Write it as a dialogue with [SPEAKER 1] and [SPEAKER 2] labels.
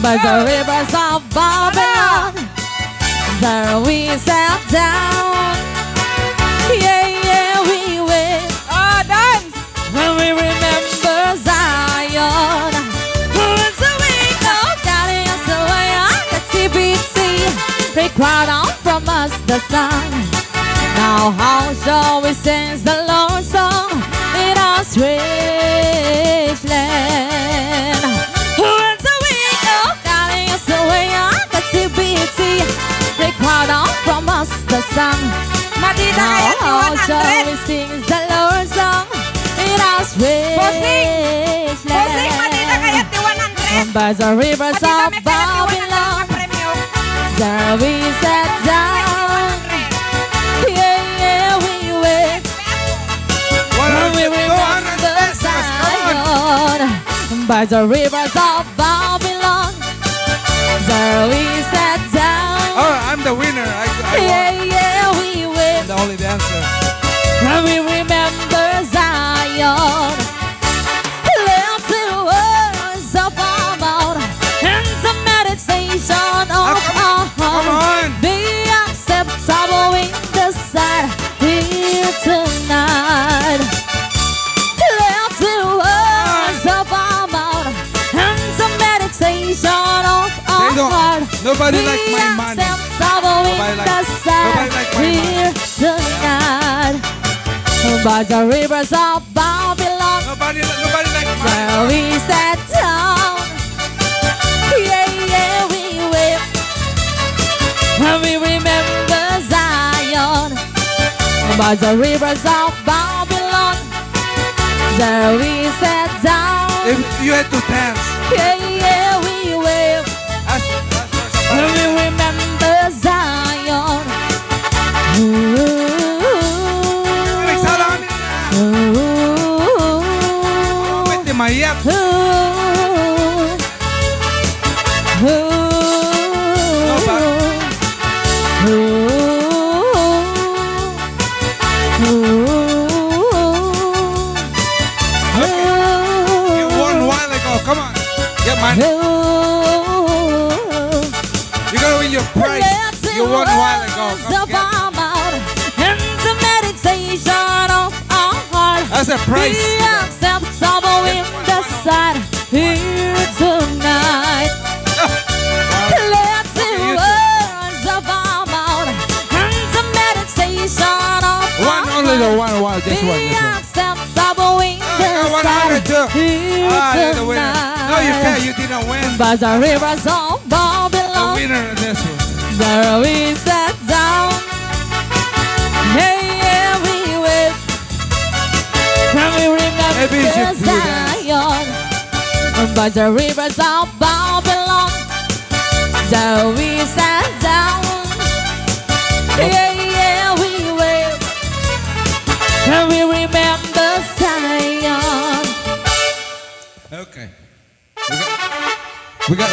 [SPEAKER 1] by the rivers of Babylon. There we sat down. Yeah, yeah, we went.
[SPEAKER 2] Oh, dance!
[SPEAKER 1] When we remember Zion. Who's the week of carrying us away on the TBT? Required out from us the sun. Now how shall we sing the Lord's song in our strange land? Who's the week of carrying us away on the TBT? Required out from us the sun.
[SPEAKER 2] Matita
[SPEAKER 1] Now
[SPEAKER 2] kaya si
[SPEAKER 1] how shall we
[SPEAKER 2] 100.
[SPEAKER 1] sing the Lord's song in our strange
[SPEAKER 2] Bossing, matita kaya
[SPEAKER 1] land?
[SPEAKER 2] si 100.
[SPEAKER 1] By the rivers
[SPEAKER 2] Matita
[SPEAKER 1] of
[SPEAKER 2] may kaya si 100
[SPEAKER 1] Babylon,
[SPEAKER 2] na premyo.
[SPEAKER 1] there we sat down. Yeah, yeah, we went. When we remember Zion. By the rivers of Babylon, there we sat down.
[SPEAKER 3] Oh, I'm the winner. I
[SPEAKER 1] Yeah,
[SPEAKER 3] won.
[SPEAKER 1] yeah, we went.
[SPEAKER 3] I'm the only dancer.
[SPEAKER 1] When we remember Zion, lift the words of our mouth and the meditation of our
[SPEAKER 3] Come
[SPEAKER 1] heart
[SPEAKER 3] on.
[SPEAKER 1] be acceptable in the sight here tonight. Lift the words of our mouth and the meditation of our
[SPEAKER 3] They don't-
[SPEAKER 1] heart
[SPEAKER 3] nobody
[SPEAKER 1] be
[SPEAKER 3] like my money.
[SPEAKER 1] acceptable in
[SPEAKER 3] Nobody like-
[SPEAKER 1] the sight
[SPEAKER 3] nobody like my
[SPEAKER 1] here tonight. By the rivers of Babylon,
[SPEAKER 3] Nobody like mine.
[SPEAKER 1] where we sat down. Yeah, yeah, we wept when we remember Zion. By the rivers of Babylon, there we sat down.
[SPEAKER 3] If you had to dance,
[SPEAKER 1] Yeah, yeah, we wept
[SPEAKER 3] ask
[SPEAKER 1] when we
[SPEAKER 3] somebody.
[SPEAKER 1] remember Zion. Ooh.
[SPEAKER 3] Nagsala kami na. Pwede mayap. You won a while ago. Come on. Get money. You gotta win your prize. You won a while ago. Come get it. That's a prize.
[SPEAKER 1] Be acceptable in the sight here tonight. Let the words of our mouth and the meditation of
[SPEAKER 3] One
[SPEAKER 1] our
[SPEAKER 3] only the
[SPEAKER 1] heart
[SPEAKER 3] one. This
[SPEAKER 1] be
[SPEAKER 3] one.
[SPEAKER 1] acceptable in the
[SPEAKER 3] I got
[SPEAKER 1] sight
[SPEAKER 3] 100 too.
[SPEAKER 1] here
[SPEAKER 3] Ah, you're the winner.
[SPEAKER 1] tonight.
[SPEAKER 3] No, you can't. You didn't win.
[SPEAKER 1] By the rivers of
[SPEAKER 3] The
[SPEAKER 1] Babylon,
[SPEAKER 3] winner in this one.
[SPEAKER 1] there we sat down. Yeah, yeah, we went. When we remember
[SPEAKER 3] Maybe you should do that.
[SPEAKER 1] Zion. By the rivers of Babylon, there we sat down. Yeah, yeah, we went. When we remember Zion.
[SPEAKER 3] Okay. We got